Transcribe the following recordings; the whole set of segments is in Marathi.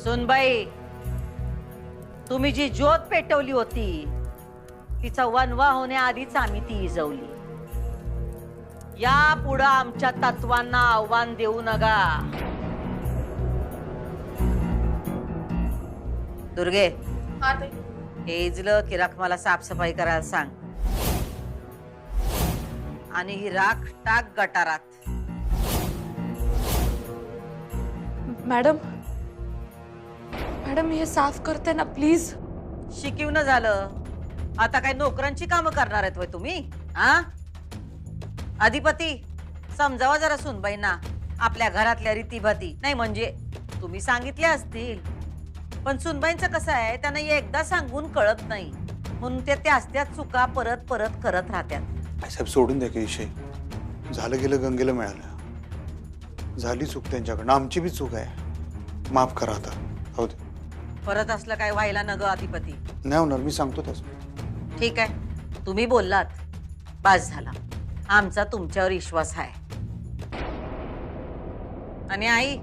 सुनबाई, तुम्ही जी ज्योत पेटवली होती तिचा वनवा होण्याआधीच आम्ही ती इजवली. या पुढं आमच्या तत्वांना आव्हान देऊ नका. दुर्गे, हे इजलं की राख मला साफसफाई करायला सांग. आणि ही राख टाक गटारात. मॅडम मॅडम हे साफ करते ना प्लीज. शिकवणं झालं, आता काय नोकरांची कामं करणार आहेत तुम्ही? हा, अधिपती समजावा जरा सुनबाईंना आपल्या घरातल्या रीतीभाती. नाही म्हणजे तुम्ही सांगितल्या असतील, पण सुनबाईंचं कसं आहे, त्यांना एकदा सांगून कळत नाही, म्हणून ते त्याच चुका परत परत करत राहतात. साहेब सोडून द्या की विषय. झालं गेलं गंगेला मिळालं. झाली चूक त्यांच्याकडनं, आमची बी चूक आहे. माफ करा आता. हो दे. परत असलं काय व्हायला न ग अधिपती. नाही होणार, मी सांगतो तसं. ठीक आहे, तुम्ही बोललात, बास झाला. आमचा तुमच्यावर विश्वास आहे. आणि आई,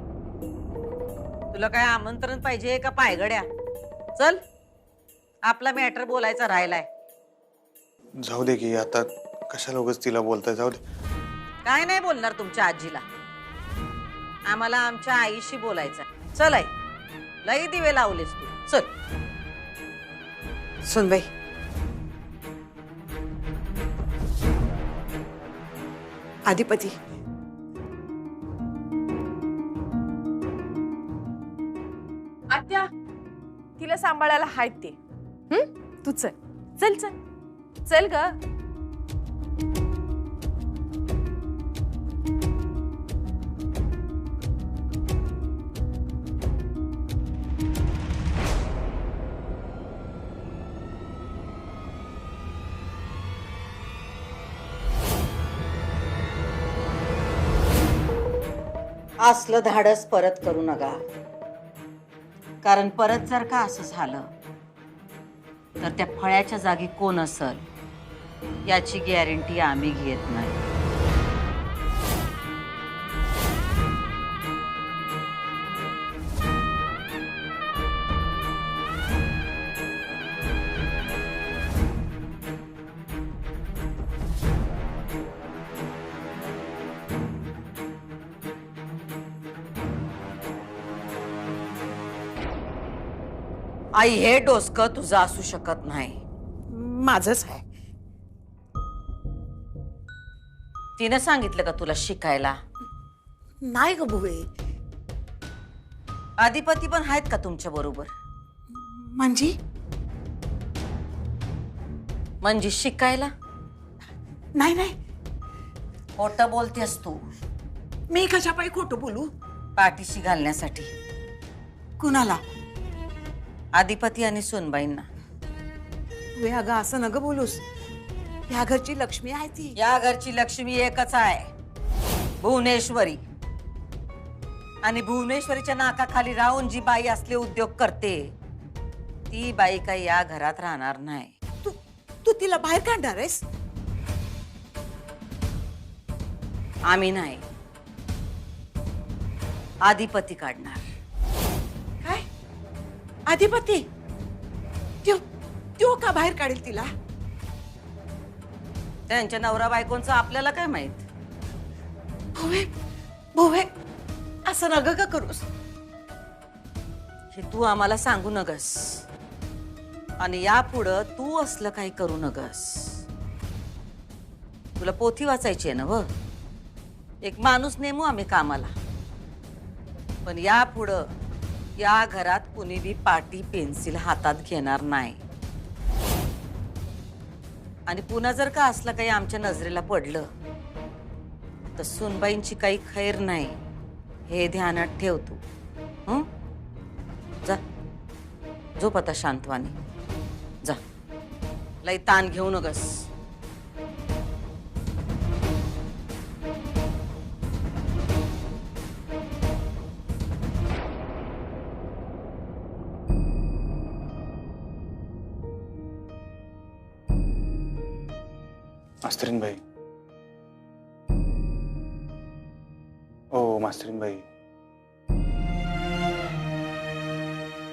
तुला काय आमंत्रण पाहिजे का पायगड्या? चल, आपला मॅटर बोलायचा राहिलाय. जाऊ दे की आता, कशाला उगाच तिला बोलताय. जाऊ दे. काय नाही बोलणार तुमच्या आजीला, आम्हाला आमच्या आईशी बोलायचं. चल आई, लई दिवे लावलेस तू. चल. सुनबाई, अधिपती, आत्या तिला सांभाळायला हायत ते. तू चल चल चल चल ग. असलं धाडस परत करू नका, कारण परत जर का असं झालं तर त्या फळ्याच्या जागी कोण असल याची गॅरंटी आम्ही घेत नाही. आई, हे डोसकं तुझं असू शकत नाही. माझंच आहे. तिनं सांगितलं का तुला शिकायला? नाही ग बुवे. अधिपती पण आहेत का तुमच्या बरोबर? म्हणजे शिकायला? नाही नाही, खोटं बोलतेस तू. मी कशा पायी खोटं बोलू? पाठीशी घालण्यासाठी. कुणाला? अधिपती आणि सुनबाईंना. वे अगं असं नग बोलूस. ह्या घरची लक्ष्मी आहे ती. या घरची लक्ष्मी एकच आहे, भुवनेश्वरी. आणि भुवनेश्वरीच्या नाकाखाली राहून जी बाई असले उद्योग करते, ती बाई काही या घरात राहणार नाही. तू तिला बाहेर काढणार आहेस? आम्ही नाही, अधिपती काढणार. काय? अधिपती? त्यो का बाहेर काढेल तिला? त्यांच्या नवरा बायकोंचं आपल्याला काय माहित? भोवे भोवे, असं नग का करूस. हे तू आम्हाला सांगू नगस, आणि यापुढं तू असलं काही करू नगस. तुला पोथी वाचायची आहे ना व? एक माणूस नेमू आम्ही कामाला, पण यापुढं या घरात कुणी बी पाटी पेन्सिल हातात घेणार नाही. आणि पुन्हा जर का असलं काही आमच्या नजरेला पडलं तर सुनबाईंची काही खैर नाही, हे ध्यानात ठेव तू. जा, झोप आता शांतवानी. जा, लई ताण घेऊ नगस. मास्तरीनबाई. ओ मास्तरीनबाई,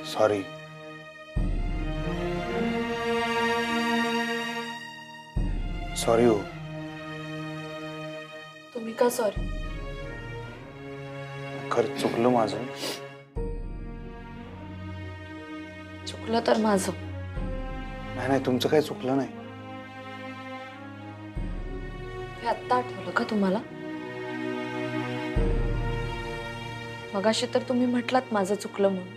सॉरी. सॉरी हो. तुम्ही का सॉरी? खरंच चुकलं माझं. चुकलं तर माझं. नाही नाही, तुमचं काही चुकलं नाही. हे आत्ता आठवलं का तुम्हाला? मगाशी तर तुम्ही म्हटलात माझं चुकलं म्हणून.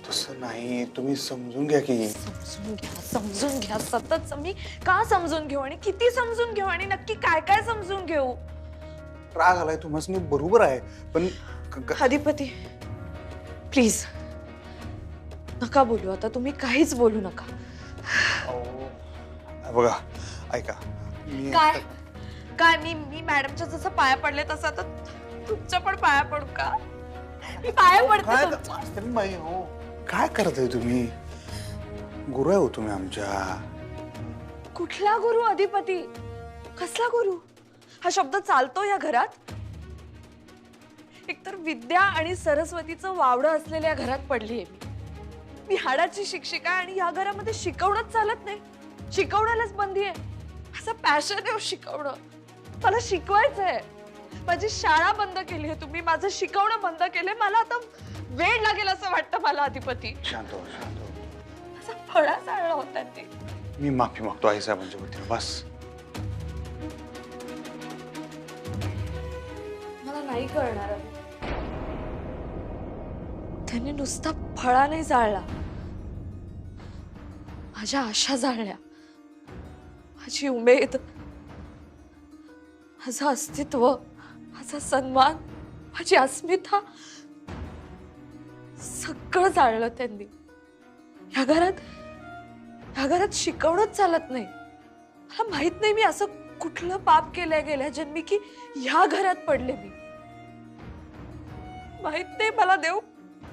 तसं नाही, तुम्ही समजून घ्या की. समजून घ्या, समजून घ्या. सतत मी का समजून घेऊ आणि किती समजून घेऊ आणि नक्की काय काय समजून घेऊ? राग आलाय तुम्हाला, बरोबर आहे, पण अधिपती प्लीज नका बोलू आता. तुम्ही काहीच बोलू नका. बघा ऐका, मी काय काय मी मॅडमच्या जसं पाया पडले तसं आता तुमच्या पण पाया पडू का? मी पाया पडते तुमच्या. तरी बाई हो, काय करताय तुम्ही? गुरु आहे हो तुम्ही आमच्या. कुठला गुरु अधिपती? कसला गुरु? हा शब्द चालतो या घरात? एकतर विद्या आणि सरस्वतीचं वावडं असलेल्या घरात पडलीये मी हाडाची शिक्षिका आणि या घरामध्ये शिकवणंच चालत नाही. शिकवण्यालाच बंदी आहे. असं पॅशन आहे शिकवणं. मला शिकवायचंय. माझी शाळा बंद केली आहे तुम्ही. माझं शिकवणं बंद केलंय. मला आता वेळ लागेल असं वाटतं मला अधिपती. शांत हो, शांत हो. असा फळा चालला होता ते. मी माफी मागतो आई साहेबांच्या वतीने. बस. मला नाही कळणार. त्यांनी नुसता फळा नाही जाळला. माझ्या आशा जाळल्या. माझी उमेद, माझं अस्तित्व, माझा सन्मान, माझी अस्मिता सगळं जाळलं त्यांनी. या घरात शिकवणंच चालत नाही. मला माहित नाही मी असं कुठलं पाप केलंय गेल्या जन्मी की ह्या घरात पडले मी. माहित नाही मला देव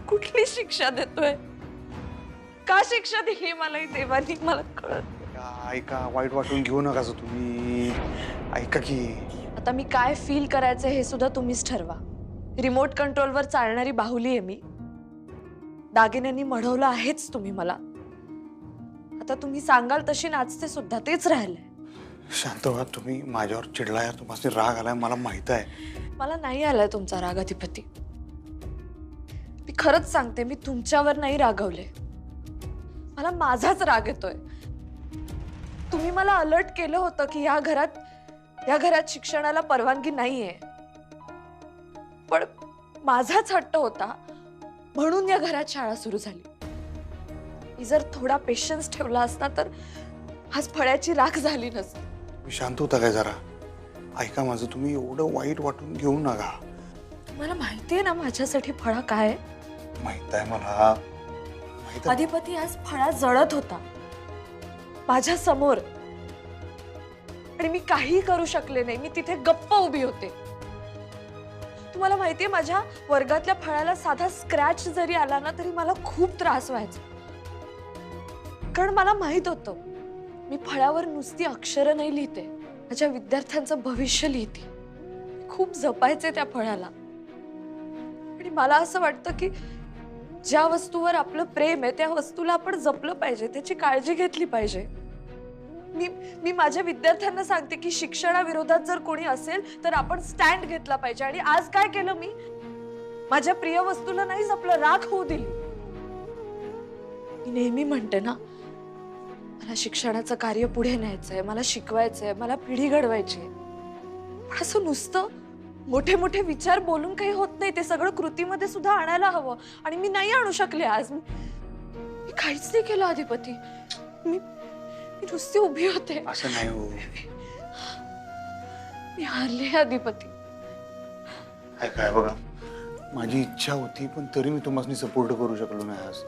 कुठली शिक्षा देतोय. का शिक्षा दिली मला ही देवानी मला कळत. ऐका, वाईट वाटून घेऊ नका तुम्ही. ऐका की, आता मी काय फील करायचं हे सुद्धा तुम्हीच ठरवा. रिमोट कंट्रोलवर चालणारी बाहुली आहे मी. दागिन्यांनी मढवलं आहेच तुम्ही मला. आता तुम्ही सांगाल तशी नाचते सुद्धा. तेच राहिलंय. शांत व्हा तुम्ही. माझ्यावर चिडलाय, तुम्हाला राग आलाय, मला माहित आहे. मला नाही आलाय तुमचा राग अधिपती. मी खरंच सांगते, मी तुमच्यावर नाही रागवले. मला माझाच राग येतोय. तुम्ही मला अलर्ट केलं होतं की या घरात शिक्षणाला परवानगी नाहीये. पण माझाच हट्ट होता म्हणून या घरात शाळा सुरू झाली. मी जर थोडा पेशन्स ठेवला असता तर आज फळ्याची राख झाली नसती. तुम्ही शांत होता काय जरा? ऐका माझं, तुम्ही एवढं वाईट वाटून घेऊ नका. तुम्हाला माहितीये ना माझ्यासाठी फळा काय आहे? माहित आहे मला. माहित आहे. अधिपती आज फळा जळत होता माझ्या समोर आणि मी काही करू शकले नाही. मी तिथे गप्प उभी होते. तुम्हाला माहितीये माझ्या वर्गातल्या फळाला साधा स्क्रॅच जरी आला ना तरी मला खूप त्रास व्हायचा. कारण मला माहित होतं मी फळ्यावर नुसती अक्षरं नाही लिहिते, माझ्या विद्यार्थ्यांचं भविष्य लिहिते. खूप जपायचे त्या फळ्याला. आणि मला असं वाटतं की ज्या वस्तूवर आपलं प्रेम आहे त्या वस्तूला आपण जपलं पाहिजे, त्याची काळजी घेतली पाहिजे. मी माझ्या विद्यार्थ्यांना सांगते की शिक्षणाविरोधात जर कोणी असेल तर आपण स्टँड घेतला पाहिजे. आणि आज काय केलं मी? माझ्या प्रिय वस्तूला नाही जपलं, राख होऊ दिली. मी नेहमी म्हणते ना, मला शिक्षणाचं कार्य पुढे न्यायचंय, मला शिकवायचंय, मला पिढी घडवायची. पण असं नुसतं मोठे मोठे विचार बोलून काही होत नाही. ते सगळं कृतीमध्ये सुद्धा आणायला हवं. आणि मी नाही आणू शकले आज. मी काहीच नाही केलं अधिपती. मी नुसती उभी होते. असं नाही हो. मी हारले अधिपती. ऐका बघा, माझी इच्छा होती पण तरी मी तुम्हाला सपोर्ट करू शकलो नाही आज.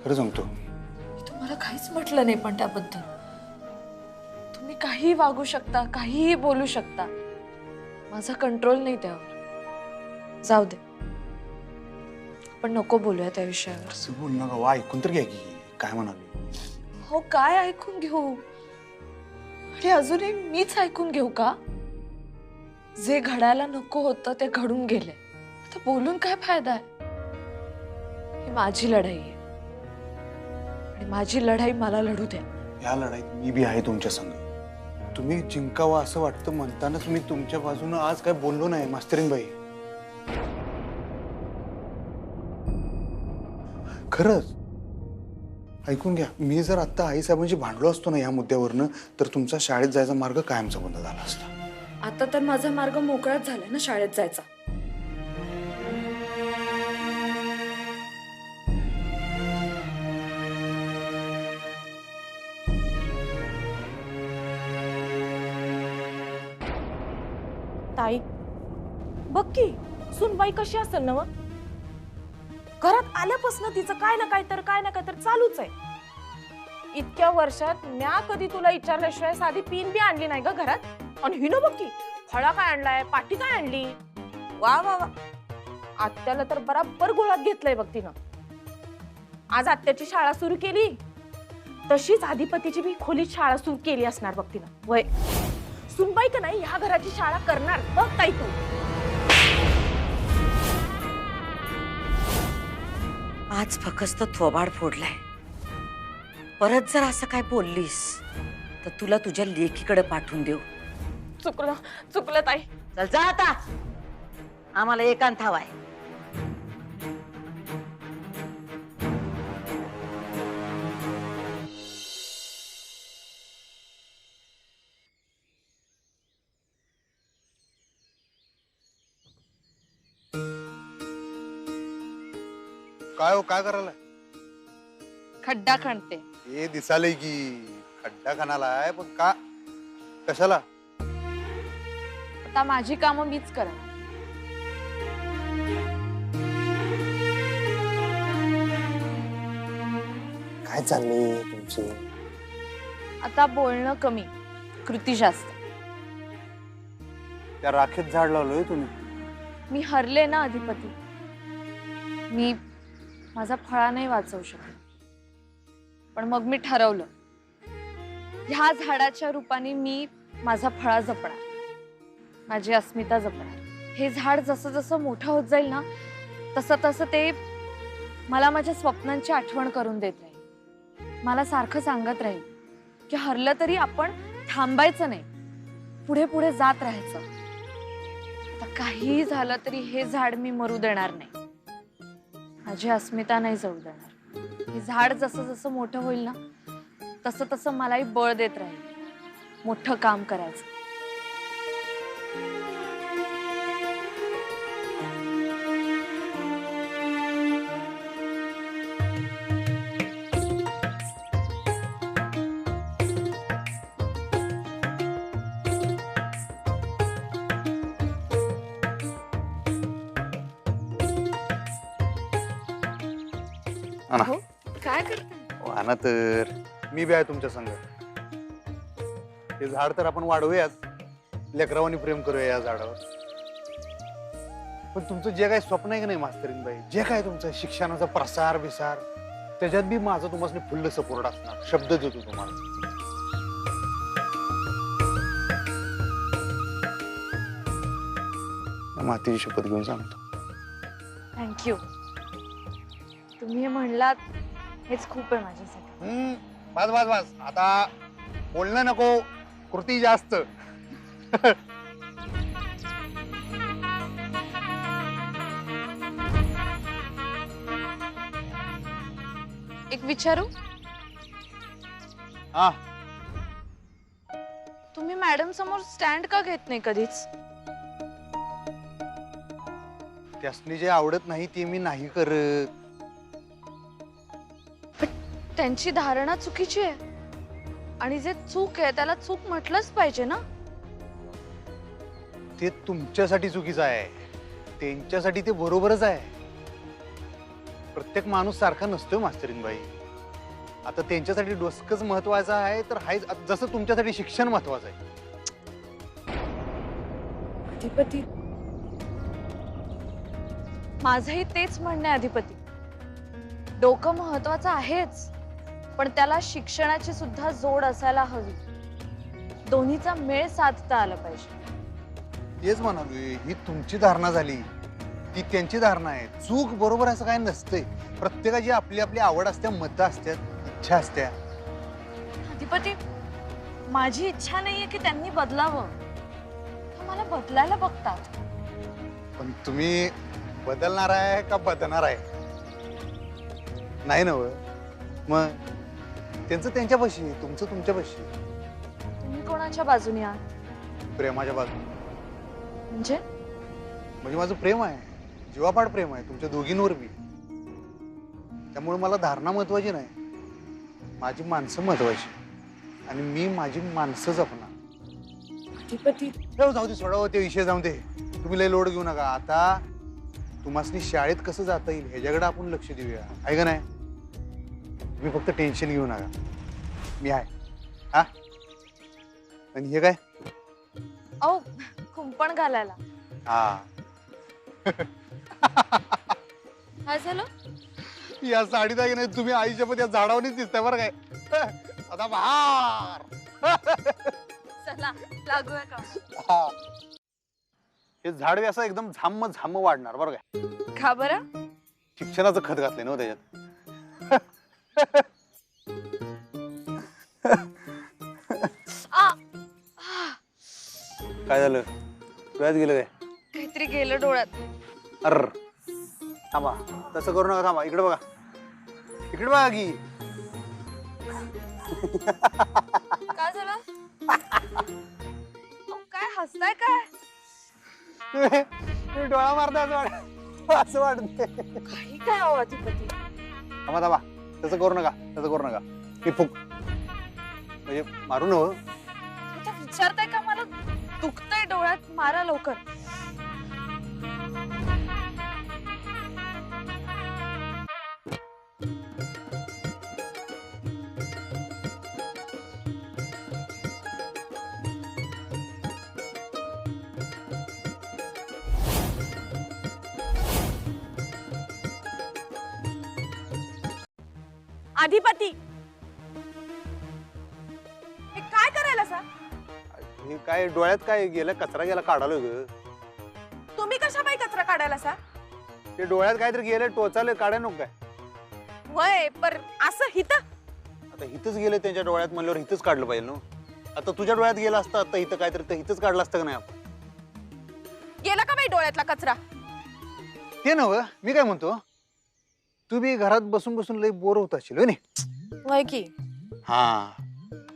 खरं सांगतो. मी तुम्हाला काहीच म्हटलं नाही पण त्याबद्दल. तुम्ही काहीही वागू शकता, काहीही बोलू शकता. माझा कंट्रोल नाही त्यावर. जाऊ दे, पण नको बोलूया त्या विषयावर. असं बोल नका वा. ऐकून तर घ्या की काय म्हणाले. हो, काय ऐकून घेऊ? आणि अजूनही मीच ऐकून घेऊ का? जे घडायला नको होतं ते घडून गेले. आता बोलून काय फायदा आहे? ही माझी लढाई आहे आणि माझी लढाई मला लढू द्या. या लढाईत मी बी आहे तुमच्या संग. तुम्ही जिंकावा असं वाटतं म्हणतानाच मी तुमच्या बाजूनं आज काय बोललो नाही मास्तरीनबाई. खरंच ऐकून घ्या, मी जर आता आईसाहेबांशी भांडलो असतो ना या मुद्द्यावरनं तर तुमचा शाळेत जायचा मार्ग कायमचा बंद झाला असता. आता तर माझा मार्ग मोकळाच झालाय ना शाळेत जायचा. ताई बघ की सुनबाई कशी असेल ना घरात आल्यापासून तिचं काय ना काय तर चालूच आहे. इतक्या वर्षात म्या कधी तुला विचारल्याशिवाय साधी पिन बी आणली नाही ग घरात. आणि हिनं बघ की फळा काय आणलाय, पाठी काय आणली. वा वा वा, आत्याला तर बराबर गोळात घेतलंय बघ तिनं. आज आत्याची शाळा सुरू केली तशीच अधिपतीची बी खोलीत शाळा सुरू केली असणार बघ तिनं. वय सुनबाई का नाही ह्या घराची शाळा करणार बघ ताई तू. आज फकस्त थोबाड फोडलाय. परत जर असं काय बोललीस तर तुला तुझ्या लेकीकडे पाठवून देऊ. चुकलं ताई. चल जा आता, आम्हाला एकांत हवाय. काय हो, काय करायला? खड्डा खणते. हे दिसालय की खड्डा खानाला आहे, पण का कशाला? आता माझी कामं मीच करणार. काय चाललंय तुमचं? आता बोलणं कमी, कृती जास्त. त्या राखेत झाड लावलोय तुम्ही. मी हरले ना अधिपती. मी माझा फळा नाही वाचवू शकत. पण मग मी ठरवलं, ह्या झाडाच्या रूपाने मी माझा फळा जपणार, माझी अस्मिता जपणार. हे झाड जसं जसं मोठं होत जाईल ना तसं तसं ते मला माझ्या स्वप्नांची आठवण करून देत राहील. मला सारखं सांगत राहील की हरलं तरी आपण थांबायचं नाही, पुढे पुढे जात राहायचं. आता काहीही झालं तरी हे झाड मी मरू देणार नाही, माझी अस्मिता नाही जळू देणार. हे झाड जसं जसं मोठं होईल ना तसं तसं मलाही बळ देत राहील मोठं काम करायचं. आणा. काय करताय? आणा तर, मी बी आहे तुमच्या संग. हे झाड तर आपण वाढवूयाच, लेकरावानी प्रेम करूया या झाडावर. पण तुमचं जे काही स्वप्न आहे की नाही मास्तरीनबाई, जे काय तुमचं शिक्षणाचा प्रसार विसार, त्याच्यात बी माझं तुम्हाला फुल्ल सपोर्ट असणार. शब्द देतो तुम्हाला. मातीची शपथ घेऊन सांगतो. थँक्यू. तुम्ही म्हणलात हेच खूप आहे माझ्यासाठी. बस बस बस, आता बोलणं नको, कृती जास्त. एक विचारू? हा, तुम्ही मॅडम समोर स्टँड का घेत नाही कधीच? त्यासनी जे आवडत नाही ते मी नाही करत. त्यांची धारणा चुकीची आहे आणि जे चूक आहे त्याला चूक म्हटलंच पाहिजे ना. ते तुमच्यासाठी चुकीचं आहे, त्यांच्यासाठी ते बरोबरच आहे. प्रत्येक माणूस सारखा नसतोय मास्तरीनबाई. आता त्यांच्यासाठी डोसकच महत्वाचं आहे तर हाय, जसं तुमच्यासाठी शिक्षण महत्वाचं आहे. अधिपती, माझंही तेच म्हणणं आहे अधिपती. डोकं महत्वाचं आहेच, पण त्याला शिक्षणाची सुद्धा जोड असायला हवी. दोन्हीचा मेळ साधता आला पाहिजे. तेच म्हणालोय, ही तुमची धारणा झाली, ती त्यांची धारणा आहे. चूक बरोबर असं काय नसतंय. प्रत्येकाची आपली आपली आवड असते, मतं असतात, इच्छा असत्या. अधिपती, माझी इच्छा नाहीये की त्यांनी बदलावं. ते मला बदलायला बघतात. पण तुम्ही बदलणार आहे का बदलणार आहे? नाही ना व. मग त्यांचं त्यांच्यापाशी, तुमचं तुमच्यापाशी. तुम्ही कोणाच्या बाजूने आहात? प्रेमाच्या बाजू. म्हणजे म्हणजे माझं प्रेम आहे, जीवापाड प्रेम आहे तुमच्या दोघींवर बी. त्यामुळे मला धारणा महत्वाची नाही, माझी माणसं महत्वाची. आणि मी माझी माणसं जपणार. अधिपती, जाऊ दे, सोडावं ते विषय, जाऊ दे. तुम्ही लय लोड घेऊ नका. आता तुम्हाला शाळेत कसं जाता येईल ह्याच्याकडे आपण लक्ष देऊया, आहे का नाही? तुम्ही फक्त टेन्शन घेऊ नका, मी आहे. हा, आणि हे काय? अहो, कुंपण घालायला. हा. काय झालं? या साडीत आहे की नाही, तुम्ही आईच्या पण या झाडावरच दिसताय बरं काय. आता बहार. चला लागूया का? हा. हे झाड असं एकदम झाम झाम वाढणार बरं काय. का बरं? शिक्षणाचं खत घातलंय ना त्याच्यात. आ, काय झालं, डोळ्यात गेलं काय? काहीतरी गेलं डोळ्यात. अर थांबा, तसं करू नका, थांबा, इकडे बघा, इकडे बघा की. काय झालं? अहो, काय हसताय काय? तुम्ही डोळा मारताय असं वाटतंय. काही काय अहो अधिपती? थांबा थांबा, तसं करू नका, तसं करू नका. मी फुक म्हणजे मारू नव. आता विचारताय का मला? दुखतंय डोळ्यात, मारा लवकर. अधिपती, हे काय करायला सा? हे काय डोळ्यात काय गेलं, कचरा गेला काढालोय ग. तुम्ही कशा बाई कचरा काढायला सा? ते डोळ्यात काहीतरी गेलं, टोचाले, काढाय नको काय. वय पर असं हित आता हिथच गेले त्यांच्या डोळ्यात म्हणल्यावर हिथच काढलं पाहिजे ना. आता तुझ्या डोळ्यात गेला असता, आता इथं काहीतरी तर हिथच काढलं असतं का नाही आपण? गेला का बाई डोळ्यातला कचरा? ते नव, मी काय म्हणतो, तू बी घरात बसून बसून लई बोर होत असेल नाही. वय की. हा,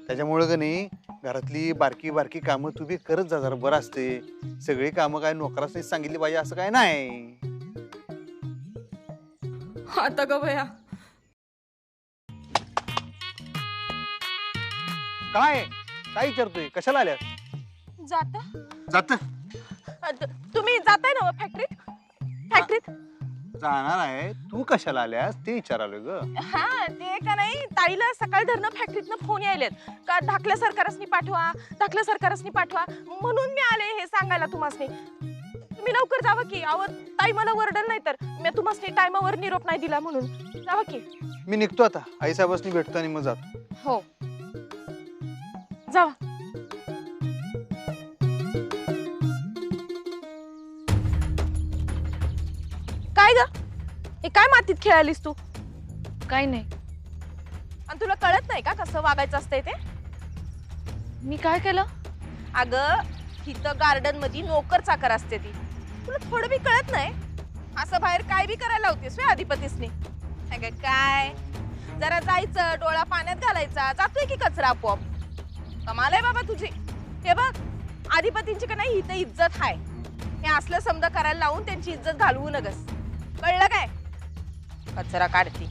त्याच्यामुळे का नाही घरातली बारकी बारकी कामं तू बी करत जा जरा, बरं असते. सगळी कामं काय नोकरास नाही सांगितली पाहिजे असं काय नाही. आता ग भया, काय काय विचारतोय, कशाला आल्यास? जाता जात तुम्ही जाताय ना फॅक्टरीत? फॅक्टरीत जाणार आहे, तू कशाला आल्यास ते विचारालोय ग. हा, ते का नाही, ताईला सकाळ धरणं फॅक्टरीतनं फोन यायलेत का धाकल्या सरकारसनी पाठवा, धाकल्या सरकारसनी पाठवा, म्हणून मी आले हे सांगायला तुम्हासनी. तुम्ही लवकर जावं की. अहो ताई मला वरडल नाही तर मी तुम्हासनी टायमावर निरोप नाही दिला म्हणून. जावं की. मी निघतो आता, आईसाहेबांनी भेटतो आणि मग जातो. हो, जावा. काय ग, हे काय मातीत खेळालीस तू? काही नाही. आणि तुला कळत नाही का कसं वागायचं असतंय ते? मी काय केलं? अगं इथं गार्डन मध्ये नोकर चाकर असते ती, तुला थोडं बी कळत नाही? असं बाहेर काय बी करायला होतीस वे अधिपतीसनी? अगं काय, जरा जायचं, डोळा पाण्यात घालायचा, जातोय की कचरा आपोआप. कमाल आहे बाबा तुझी. हे बघ, अधिपतींची का नाही इथं इज्जत हाय. हे असलं समजा करायला लावून त्यांची इज्जत घालवू नगस, कळलं काय? कचरा काढती.